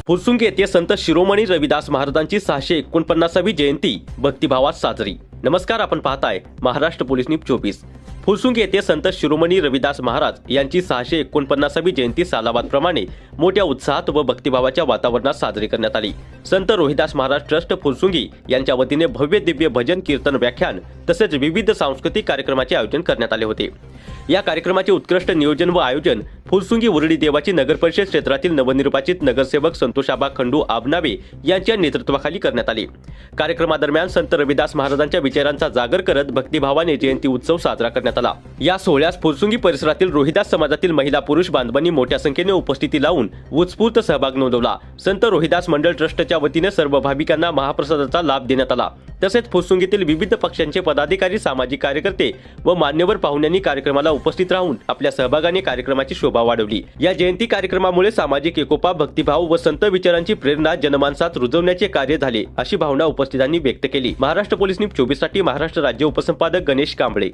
फुरसुंगी येथे संत शिरोमणी रविदास महाराजांची 649वी जयंती भक्तिभावात साजरी। नमस्कार, आपण पाहताय महाराष्ट्र पोलीस न्यूज 24। फुरसुंगी येथे संत शिरोमणी रविदास महाराज यांची 649वी जयंती सालाबादप्रमाणे मोठ्या उत्साहात व भक्तिभावाच्या वातावरणात साजरी करण्यात आली। संत रोहिदास महाराज ट्रस्ट फुरसुंगी यांच्या वतीने भव्य दिव्य भजन कीर्तन व्याख्यान तसेच विविध सांस्कृतिक कार्यक्रमाचे आयोजन करण्यात आले होते। या कार्यक्रमाचे उत्कृष्ट नियोजन व आयोजन फुरसुंगी उरडी देवाची नगरपरिषद क्षेत्रातील नवनिर्वाचित नगरसेवक संतोषाबा खंडू आबनावे यांच्या नेतृत्वाखाली करण्यात आले। कार्यक्रमादरम्यान संत रविदास महाराजांच्या विचारांचा जागर करत भक्तिभावाने जयंती उत्सव साजरा करण्यात आला। या सोहळ्यास फुरसुंगी परिसरातील रोहिदास समाजातील महिला पुरुष बांधवांनी मोठ्या संख्येने उपस्थिती लावून उत्स्फूर्त सहभाग नोंदवला। संत रोहिदास मंडळ ट्रस्टच्या वतीने सर्व भाविकांना महाप्रसादाचा लाभ देण्यात आला। तसेच फुरसुंगीतील विविध पक्षांचे पदाधिकारी, सामाजिक कार्यकर्ते व मान्यवर पाहुण्यांनी कार्यक्रमाला उपस्थित राहून आपल्या सहभागाने कार्यक्रमाची शोभा वाढवली। या जयंती कार्यक्रमामुळे सामाजिक एकोपा, भक्तिभाव व संत विचारांची प्रेरणा जनमानसात रुजवण्याचे कार्य झाले, अशी भावना उपस्थितांनी व्यक्त केली। महाराष्ट्र पोलीस न्यूज 24 साठी महाराष्ट्र राज्य उपसंपादक गणेश कांबळे।